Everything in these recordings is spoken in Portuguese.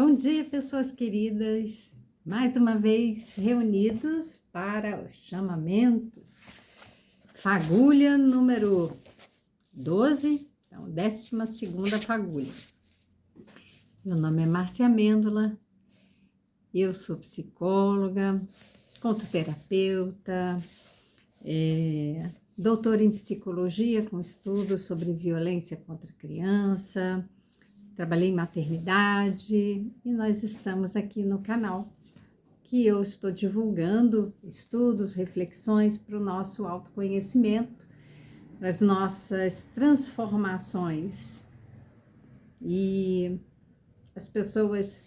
Bom dia, pessoas queridas. Mais uma vez reunidos para os chamamentos. Fagulha número 12, então 12ª fagulha. Meu nome é Márcia Amêndola, eu sou psicóloga, contoterapeuta, doutora em psicologia com estudos sobre violência contra a criança. Trabalhei em maternidade e nós estamos aqui no canal que eu estou divulgando estudos, reflexões para o nosso autoconhecimento, para as nossas transformações. E as pessoas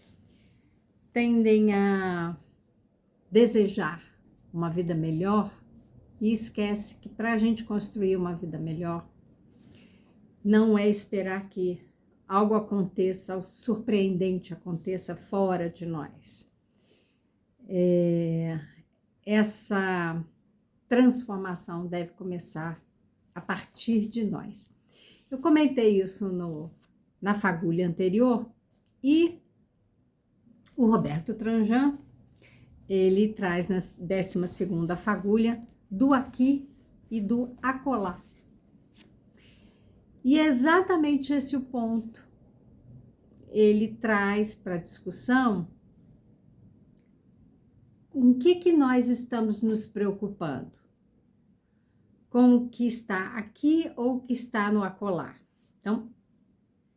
tendem a desejar uma vida melhor e esquece que para a gente construir uma vida melhor, não é esperar que algo aconteça, algo surpreendente aconteça fora de nós. Essa transformação deve começar a partir de nós. Eu comentei isso na fagulha anterior e o Roberto Tranjan, ele traz na 12ª fagulha do aqui e do acolá. E é exatamente esse o ponto. Ele traz para a discussão com o que nós estamos nos preocupando? Com o que está aqui ou o que está no acolá? Então,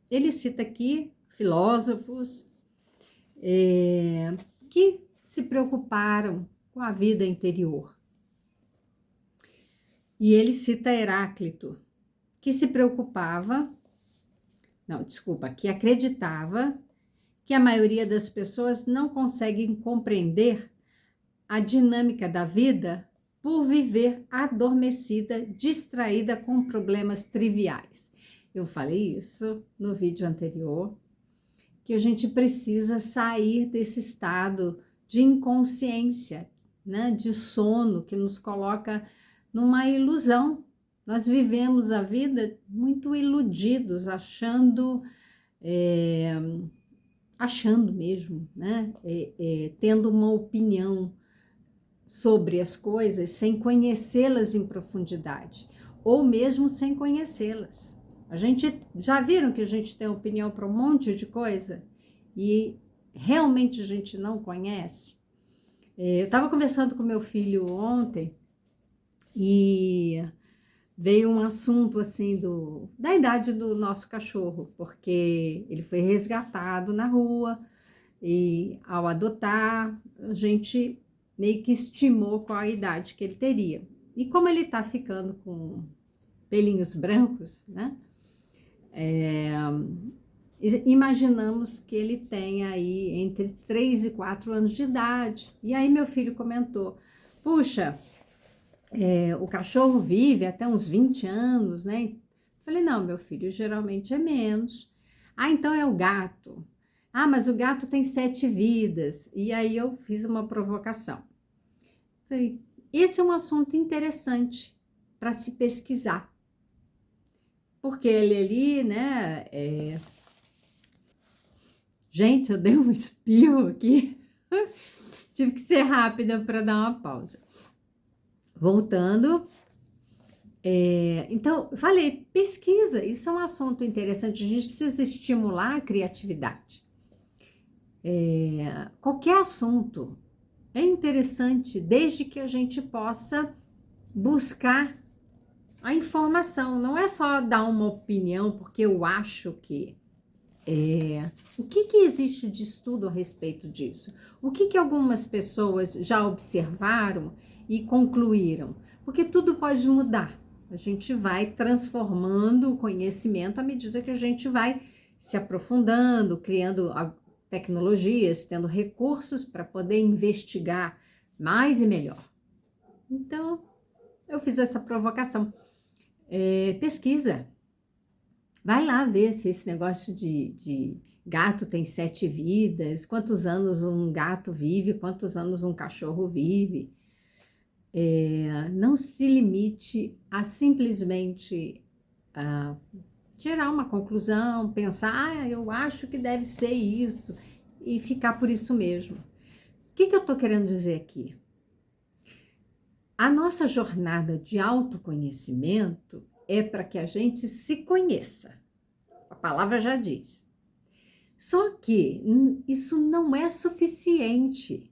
ele cita aqui filósofos que se preocuparam com a vida interior. E ele cita Heráclito, que se preocupava, que acreditava que a maioria das pessoas não conseguem compreender a dinâmica da vida por viver adormecida, distraída com problemas triviais. Eu falei isso no vídeo anterior, que a gente precisa sair desse estado de inconsciência, né, de sono que nos coloca numa ilusão. Nós vivemos a vida muito iludidos, achando mesmo, né? Tendo uma opinião sobre as coisas sem conhecê-las em profundidade, ou mesmo sem conhecê-las. A gente já viram que a gente tem opinião para um monte de coisa e realmente a gente não conhece? Eu estava conversando com meu filho ontem e veio um assunto assim da idade do nosso cachorro, porque ele foi resgatado na rua e ao adotar, a gente meio que estimou qual a idade que ele teria. E como ele tá ficando com pelinhos brancos, né? Imaginamos que ele tenha aí entre 3 e 4 anos de idade. E aí meu filho comentou, puxa, o cachorro vive até uns 20 anos, né? Falei, não, meu filho, geralmente é menos. Ah, então é o gato. Ah, mas o gato tem 7 vidas. E aí eu fiz uma provocação. Falei, esse é um assunto interessante para se pesquisar. Porque ele ali, né? Gente, eu dei um espirro aqui. Tive que ser rápida para dar uma pausa. Voltando, então, falei, pesquisa, isso é um assunto interessante, a gente precisa estimular a criatividade. Qualquer assunto é interessante, desde que a gente possa buscar a informação, não é só dar uma opinião, porque eu acho que... O que existe de estudo a respeito disso? O que algumas pessoas já observaram e concluíram? Porque tudo pode mudar. A gente vai transformando o conhecimento à medida que a gente vai se aprofundando, criando tecnologias, tendo recursos para poder investigar mais e melhor. Então, eu fiz essa provocação. Pesquisa. Vai lá ver se esse negócio de gato tem 7 vidas, quantos anos um gato vive, quantos anos um cachorro vive. Não se limite a simplesmente tirar uma conclusão, pensar, eu acho que deve ser isso. e ficar por isso mesmo. O que eu estou querendo dizer aqui? A nossa jornada de autoconhecimento é para que a gente se conheça. A palavra já diz. Só que isso não é suficiente.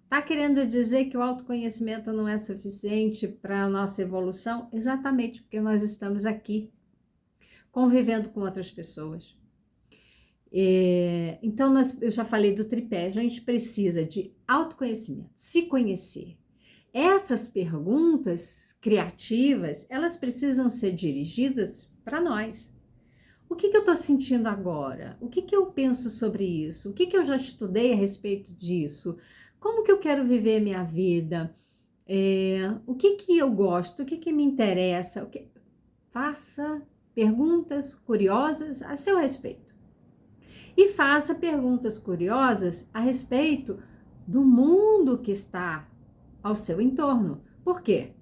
Tá querendo dizer que o autoconhecimento não é suficiente para a nossa evolução? Exatamente, porque nós estamos aqui convivendo com outras pessoas. Então, eu já falei do tripé, a gente precisa de autoconhecimento, se conhecer. Essas perguntas criativas, elas precisam ser dirigidas para nós. O que eu estou sentindo agora? O que eu penso sobre isso? O que eu já estudei a respeito disso? Como que eu quero viver minha vida? O que eu gosto? O que me interessa? Faça perguntas curiosas a seu respeito. E faça perguntas curiosas a respeito do mundo que está ao seu entorno. Por quê?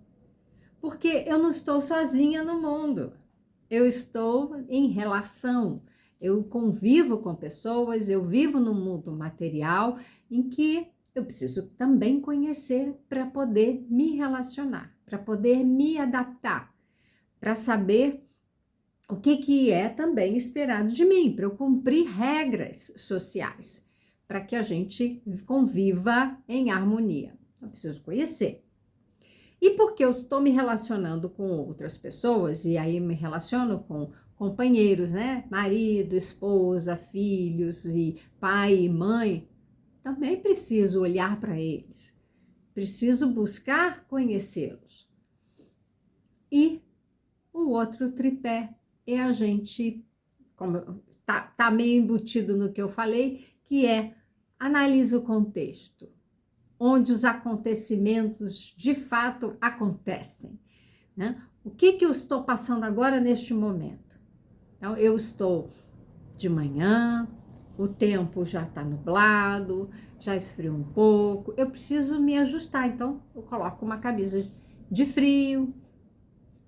Porque eu não estou sozinha no mundo. Eu estou em relação, eu convivo com pessoas, eu vivo num mundo material em que eu preciso também conhecer para poder me relacionar, para poder me adaptar, para saber o que é também esperado de mim, para eu cumprir regras sociais, para que a gente conviva em harmonia. Eu preciso conhecer. E porque eu estou me relacionando com outras pessoas, e aí me relaciono com companheiros, né? Marido, esposa, filhos, e pai e mãe, também preciso olhar para eles. Preciso buscar conhecê-los. E o outro tripé é a gente, como tá meio embutido no que eu falei, que é analisa o contexto, onde os acontecimentos de fato acontecem, né? O que eu estou passando agora neste momento? Então, eu estou de manhã, o tempo já está nublado, já esfriou um pouco, eu preciso me ajustar, então eu coloco uma camisa de frio.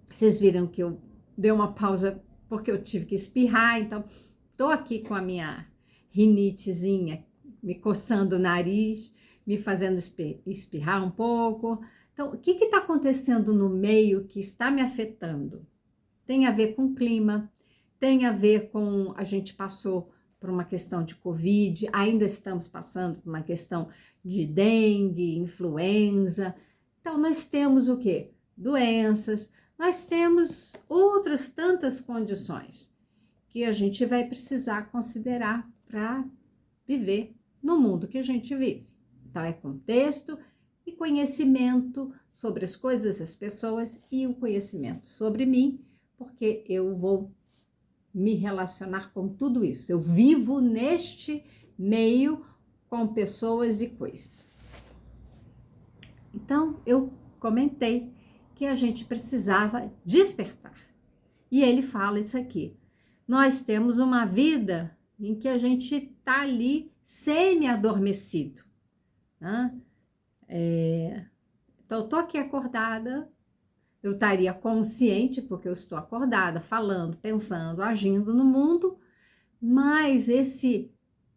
Vocês viram que eu dei uma pausa porque eu tive que espirrar, então estou aqui com a minha rinitezinha, me coçando o nariz, me fazendo espirrar um pouco. Então, o que está acontecendo no meio que está me afetando? Tem a ver com o clima, tem a ver com a gente passou por uma questão de Covid, ainda estamos passando por uma questão de dengue, influenza. Então, nós temos o quê? Doenças, nós temos outras tantas condições que a gente vai precisar considerar para viver no mundo que a gente vive. Então, é contexto e conhecimento sobre as coisas, as pessoas e o conhecimento sobre mim, porque eu vou me relacionar com tudo isso. Eu vivo neste meio com pessoas e coisas. Então, eu comentei que a gente precisava despertar. E ele fala isso aqui. Nós temos uma vida em que a gente está ali semi-adormecido. Né? Então, eu estou aqui acordada, eu estaria consciente, porque eu estou acordada, falando, pensando, agindo no mundo, mas esse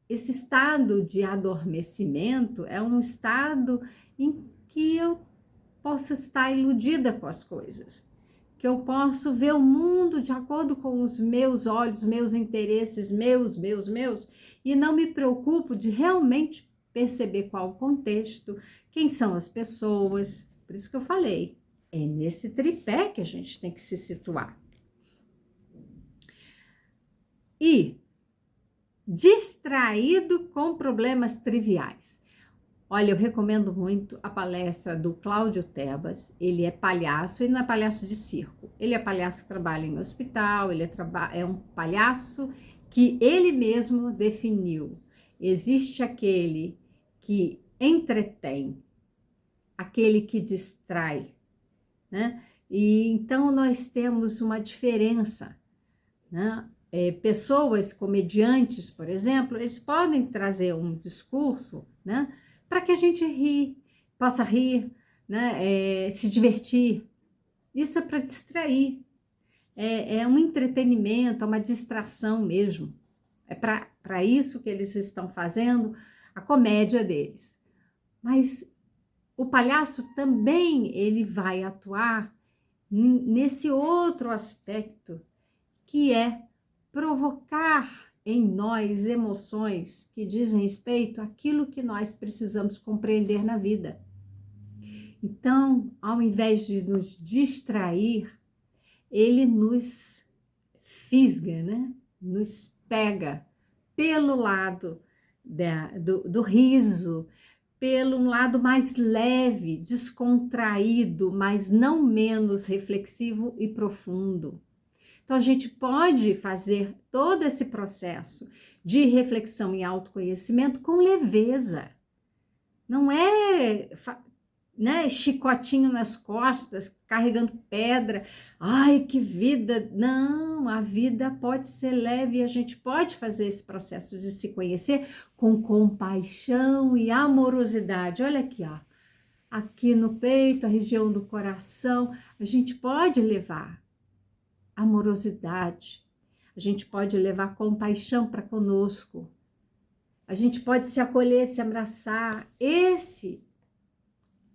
estado de adormecimento é um estado em que eu posso estar iludida com as coisas, que eu posso ver o mundo de acordo com os meus olhos, meus interesses, meus, e não me preocupo de realmente perceber qual o contexto, quem são as pessoas. Por isso que eu falei, é nesse tripé que a gente tem que se situar. E distraído com problemas triviais. Olha, eu recomendo muito a palestra do Cláudio Tebas. Ele é palhaço, ele não é palhaço de circo. Ele é palhaço que trabalha em hospital, é um palhaço que ele mesmo definiu. Existe aquele que entretém, aquele que distrai, né? E então nós temos uma diferença, né? Pessoas, comediantes, por exemplo, eles podem trazer um discurso, né? Para que a gente possa rir, né? Se divertir. Isso é para distrair. É um entretenimento, é uma distração mesmo. É para para isso que eles estão fazendo a comédia deles. Mas o palhaço também ele vai atuar nesse outro aspecto, que é provocar em nós emoções que dizem respeito àquilo que nós precisamos compreender na vida. Então, ao invés de nos distrair, ele nos fisga, né? Nos pega pelo lado do riso, pelo lado mais leve, descontraído, mas não menos reflexivo e profundo. Então, a gente pode fazer todo esse processo de reflexão e autoconhecimento com leveza. Não é, né, chicotinho nas costas, carregando pedra. Ai, que vida! Não, a vida pode ser leve e a gente pode fazer esse processo de se conhecer com compaixão e amorosidade. Olha aqui, ó. Aqui no peito, a região do coração, a gente pode levar amorosidade, a gente pode levar compaixão para conosco, a gente pode se acolher, se abraçar. Esse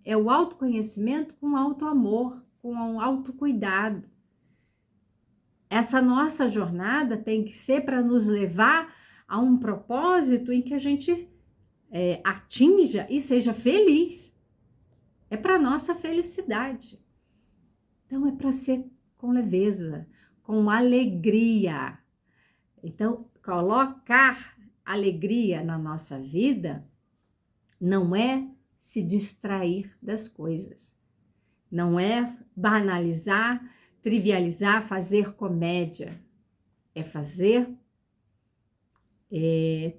é o autoconhecimento com autoamor, com autocuidado. Essa nossa jornada tem que ser para nos levar a um propósito em que a gente atinja e seja feliz. É para nossa felicidade. Então, é para ser com leveza, com alegria. Então, colocar alegria na nossa vida não é se distrair das coisas, não é banalizar, trivializar, fazer comédia, é fazer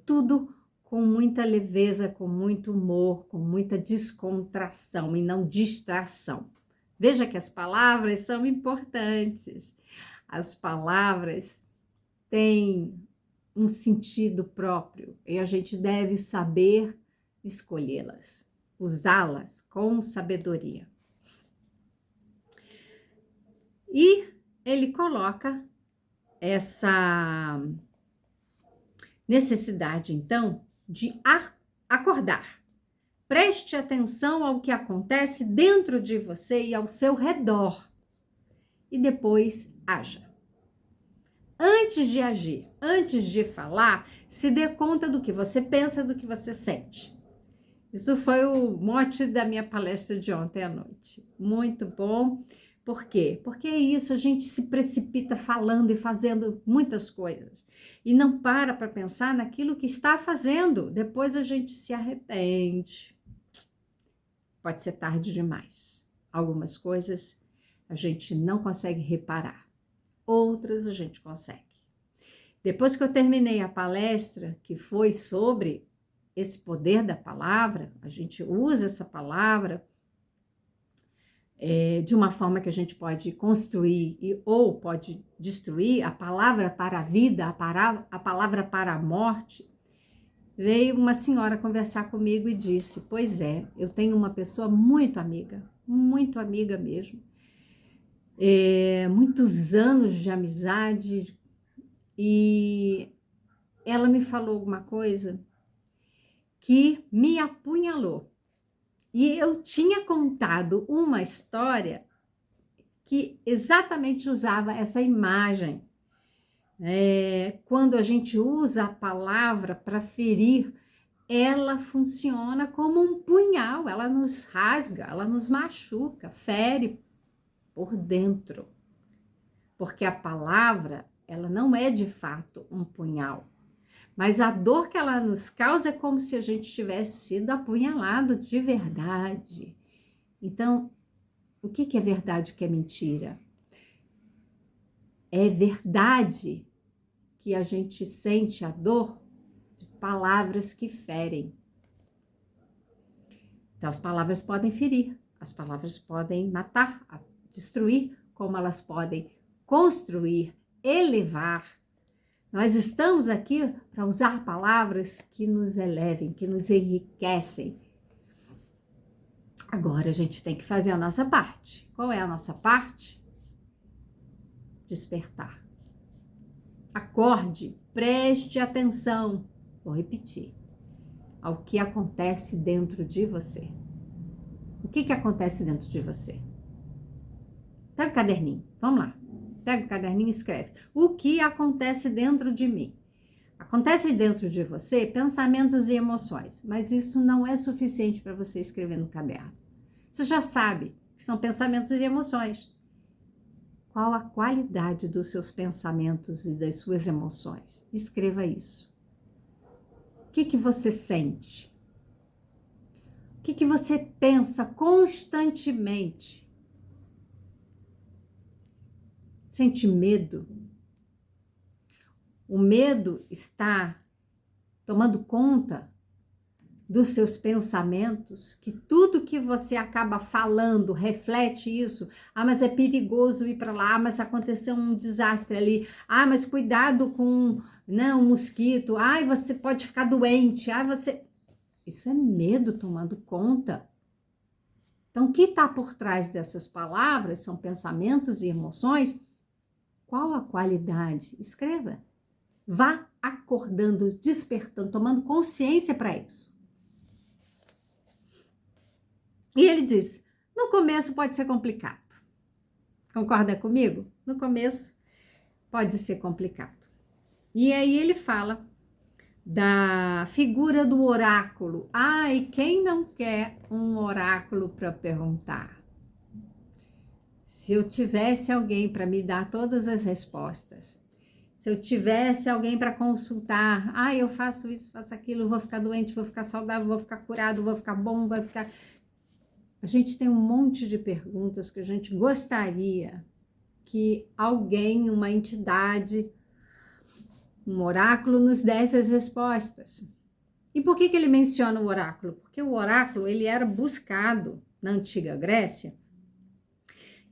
tudo com muita leveza, com muito humor, com muita descontração e não distração. Veja que as palavras são importantes. As palavras têm um sentido próprio e a gente deve saber escolhê-las, usá-las com sabedoria. E ele coloca essa necessidade, então, de acordar. Preste atenção ao que acontece dentro de você e ao seu redor. E depois haja. Antes de agir, antes de falar, se dê conta do que você pensa, do que você sente. Isso foi o mote da minha palestra de ontem à noite. Muito bom. Por quê? Porque é isso, a gente se precipita falando e fazendo muitas coisas. E não para pensar naquilo que está fazendo. Depois a gente se arrepende. Pode ser tarde demais. Algumas coisas a gente não consegue reparar. Outras a gente consegue. Depois que eu terminei a palestra, que foi sobre esse poder da palavra, a gente usa essa palavra de uma forma que a gente pode construir ou pode destruir, a palavra para a vida, a palavra para a morte. Veio uma senhora conversar comigo e disse, pois é, eu tenho uma pessoa muito amiga mesmo, muitos anos de amizade, e ela me falou alguma coisa que me apunhalou. E eu tinha contado uma história que exatamente usava essa imagem. Quando a gente usa a palavra para ferir, ela funciona como um punhal, ela nos rasga, ela nos machuca, fere por dentro. Porque a palavra, ela não é de fato um punhal. Mas a dor que ela nos causa é como se a gente tivesse sido apunhalado de verdade. Então, o que é verdade e o que é mentira? É verdade que a gente sente a dor de palavras que ferem. Então, as palavras podem ferir, as palavras podem matar, destruir, como elas podem construir, elevar. Nós estamos aqui para usar palavras que nos elevem, que nos enriquecem. Agora a gente tem que fazer a nossa parte. Qual é a nossa parte? Despertar. Acorde, preste atenção, vou repetir, ao que acontece dentro de você. O que acontece dentro de você? Pega o caderninho, vamos lá. Pega o caderninho e escreve. O que acontece dentro de mim? Acontece dentro de você pensamentos e emoções, mas isso não é suficiente para você escrever no caderno. Você já sabe que são pensamentos e emoções. Qual a qualidade dos seus pensamentos e das suas emoções? Escreva isso. O que você sente? O que você pensa constantemente? Sente medo? O medo está tomando conta dos seus pensamentos, que tudo que você acaba falando reflete isso. Ah, mas é perigoso ir para lá, mas aconteceu um desastre ali. Ah, mas cuidado com, né, um mosquito. Ah, você pode ficar doente. Ah, você... Isso é medo tomando conta. Então, o que está por trás dessas palavras são pensamentos e emoções. Qual a qualidade? Escreva. Vá acordando, despertando, tomando consciência para isso. E ele diz, no começo pode ser complicado. Concorda comigo? No começo pode ser complicado. E aí ele fala da figura do oráculo. E quem não quer um oráculo para perguntar? Se eu tivesse alguém para me dar todas as respostas, se eu tivesse alguém para consultar, eu faço isso, faço aquilo, vou ficar doente, vou ficar saudável, vou ficar curado, vou ficar bom, vai ficar... A gente tem um monte de perguntas que a gente gostaria que alguém, uma entidade, um oráculo nos desse as respostas. E por que ele menciona o oráculo? Porque o oráculo ele era buscado na antiga Grécia,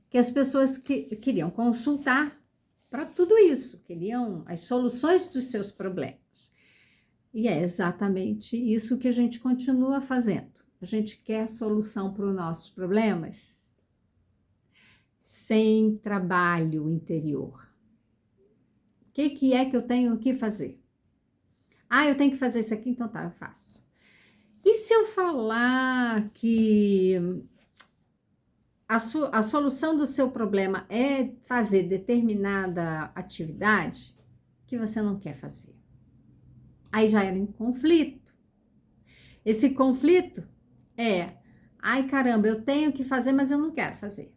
que as pessoas queriam consultar para tudo isso, queriam as soluções dos seus problemas. E é exatamente isso que a gente continua fazendo. A gente quer solução para os nossos problemas sem trabalho interior. O que é que eu tenho que fazer? Eu tenho que fazer isso aqui, então tá, eu faço. E se eu falar que a solução do seu problema é fazer determinada atividade que você não quer fazer? Aí já era um conflito. Esse conflito é, caramba, eu tenho que fazer, mas eu não quero fazer.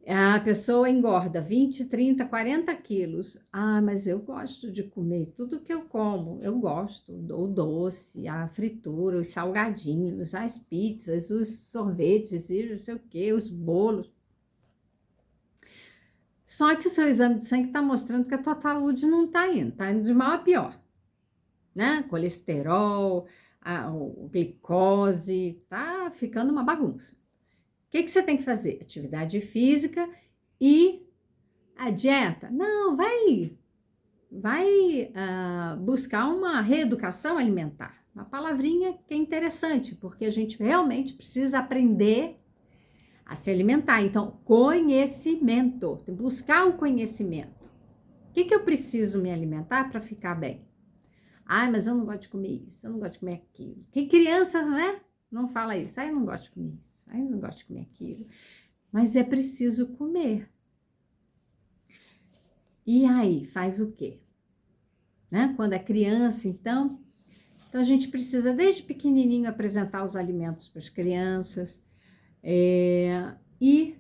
A pessoa engorda 20, 30, 40 quilos. Mas eu gosto de comer tudo que eu como. Eu gosto do doce, a fritura, os salgadinhos, as pizzas, os sorvetes e não sei o que, os bolos. Só que o seu exame de sangue está mostrando que a tua saúde não está indo de mal a pior. Né? Colesterol, o glicose, tá ficando uma bagunça. O que você tem que fazer? Atividade física e a dieta. Não, vai buscar uma reeducação alimentar. Uma palavrinha que é interessante, porque a gente realmente precisa aprender a se alimentar. Então, conhecimento, buscar o conhecimento. O que eu preciso me alimentar para ficar bem? Mas eu não gosto de comer isso, eu não gosto de comer aquilo. Que criança, né? Não fala isso. Eu não gosto de comer isso, eu não gosto de comer aquilo. Mas é preciso comer. E aí, faz o quê? Né? Quando é criança, então a gente precisa, desde pequenininho, apresentar os alimentos para as crianças. E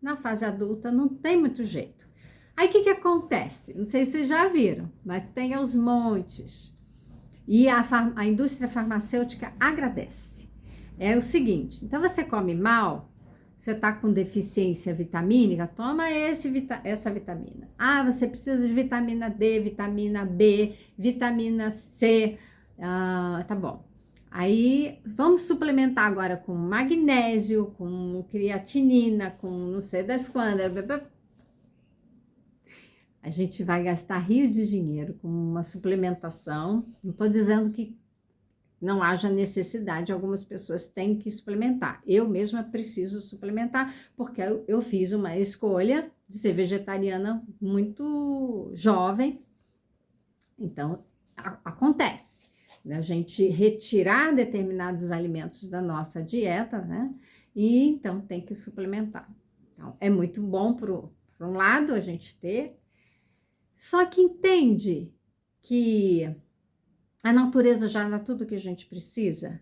na fase adulta não tem muito jeito. Aí, o que acontece? Não sei se vocês já viram, mas tem aos montes. E a indústria farmacêutica agradece. É o seguinte, então você come mal, você está com deficiência vitamínica, toma essa vitamina. Você precisa de vitamina D, vitamina B, vitamina C, tá bom. Aí, vamos suplementar agora com magnésio, com creatinina, com não sei das quantas. A gente vai gastar rio de dinheiro com uma suplementação. Não estou dizendo que não haja necessidade, algumas pessoas têm que suplementar. Eu mesma preciso suplementar, porque eu fiz uma escolha de ser vegetariana muito jovem. Então, acontece, né? A gente retirar determinados alimentos da nossa dieta, né? E então tem que suplementar. Então, é muito bom por um lado a gente ter, só que entende que a natureza já dá tudo que a gente precisa.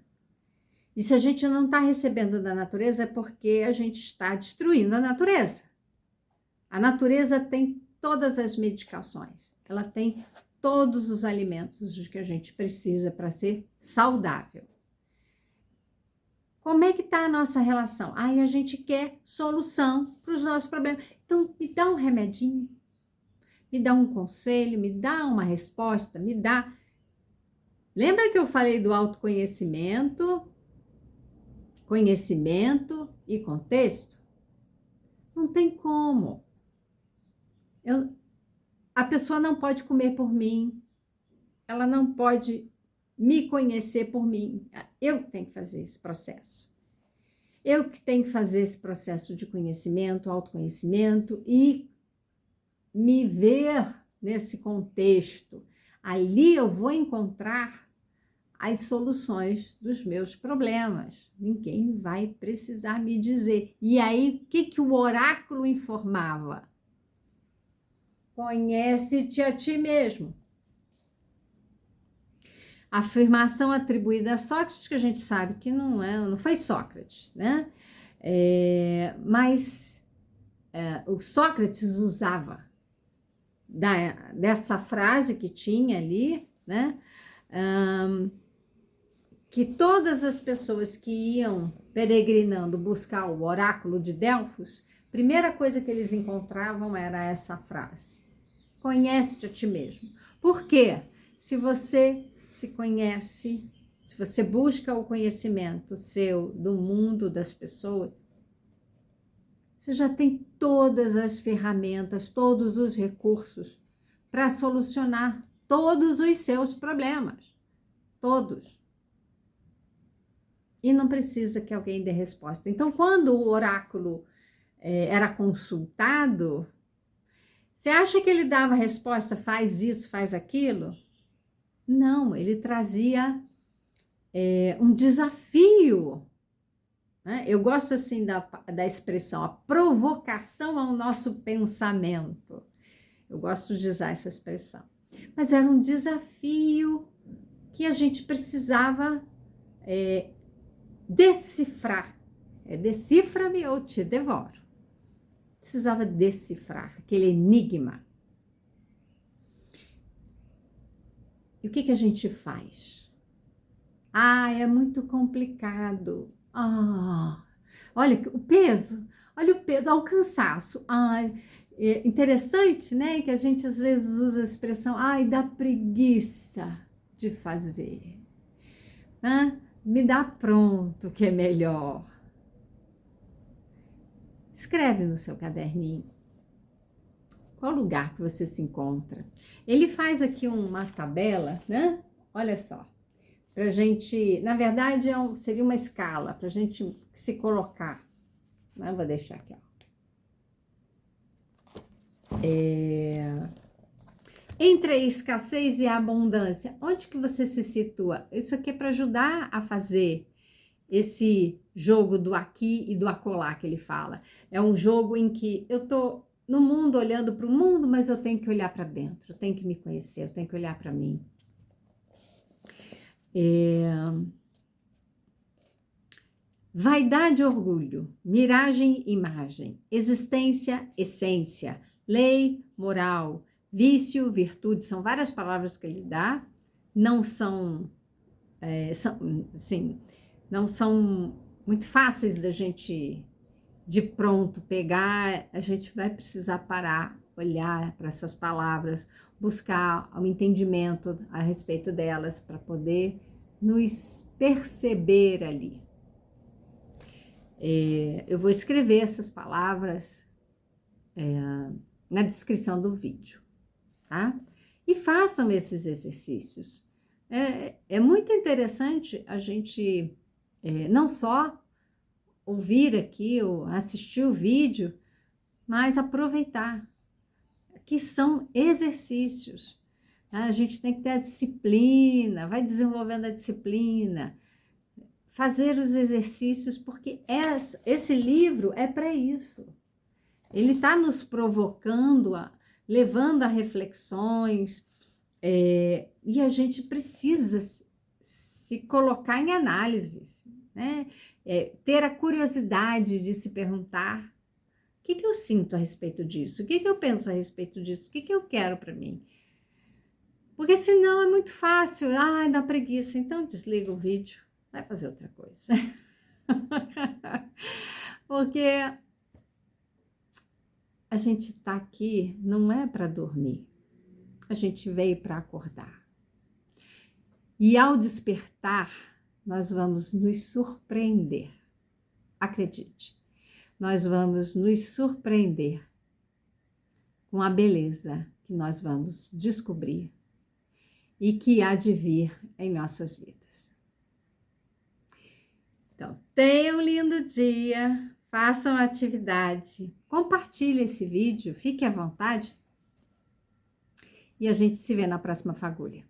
E se a gente não está recebendo da natureza, é porque a gente está destruindo a natureza. A natureza tem todas as medicações, ela tem todos os alimentos que a gente precisa para ser saudável. Como é que está a nossa relação? Aí a gente quer solução para os nossos problemas. Então, me dá um remedinho, me dá um conselho, me dá uma resposta, me dá... Lembra que eu falei do autoconhecimento, conhecimento e contexto? Não tem como. A pessoa não pode comer por mim, ela não pode me conhecer por mim. Eu que tenho que fazer esse processo. Eu que tenho que fazer esse processo de conhecimento, autoconhecimento e me ver nesse contexto. Ali eu vou encontrar as soluções dos meus problemas. Ninguém vai precisar me dizer. E aí, o que o oráculo informava? Conhece-te a ti mesmo. A afirmação atribuída a Sócrates, que a gente sabe que não foi Sócrates, né? Mas o Sócrates usava dessa frase que tinha ali, né? Que todas as pessoas que iam peregrinando buscar o oráculo de Delfos, primeira coisa que eles encontravam era essa frase: conhece-te a ti mesmo. Por quê? Se você se conhece, se você busca o conhecimento seu do mundo das pessoas, você já tem todas as ferramentas, todos os recursos para solucionar todos os seus problemas. Todos. E não precisa que alguém dê resposta. Então, quando o oráculo era consultado, você acha que ele dava resposta, faz isso, faz aquilo? Não, ele trazia um desafio. Né? Eu gosto assim da expressão, a provocação ao nosso pensamento. Eu gosto de usar essa expressão. Mas era um desafio que a gente precisava decifrar. Decifra-me ou te devoro. Precisava decifrar aquele enigma. E o que a gente faz? É muito complicado. Olha o peso, olha o cansaço. É interessante, né? Que a gente às vezes usa a expressão, dá preguiça de fazer. Me dá pronto que é melhor. Escreve no seu caderninho. Qual lugar que você se encontra? Ele faz aqui uma tabela, né? Olha só. Pra gente, na verdade, seria uma escala pra gente se colocar. Né? Vou deixar aqui, ó. Entre a escassez e a abundância, onde que você se situa? Isso aqui é para ajudar a fazer esse jogo do aqui e do acolá que ele fala. É um jogo em que eu tô no mundo olhando para o mundo, mas eu tenho que olhar para dentro, eu tenho que me conhecer, eu tenho que olhar para mim. Vaidade, orgulho, miragem, imagem, existência, essência, lei, moral, vício, virtude, são várias palavras que ele dá, não são, não são muito fáceis da gente de pronto pegar, a gente vai precisar parar, olhar para essas palavras, buscar um entendimento a respeito delas para poder nos perceber ali. Eu vou escrever essas palavras na descrição do vídeo, tá? E façam esses exercícios. É muito interessante a gente não só ouvir aqui ou assistir o vídeo, mas aproveitar, que são exercícios. A gente tem que ter a disciplina, vai desenvolvendo a disciplina, fazer os exercícios, porque esse livro é para isso. Ele está nos provocando, levando a reflexões, e a gente precisa se colocar em análise, né? Ter a curiosidade de se perguntar: o que eu sinto a respeito disso? O que eu penso a respeito disso? O que eu quero para mim? Porque senão é muito fácil, dá preguiça, então desliga o vídeo, vai fazer outra coisa. Porque a gente está aqui não é para dormir, a gente veio para acordar. E ao despertar, nós vamos nos surpreender. Acredite, nós vamos nos surpreender com a beleza que nós vamos descobrir e que há de vir em nossas vidas. Então, tenham um lindo dia, façam a atividade, compartilhe esse vídeo, fique à vontade e a gente se vê na próxima fagulha.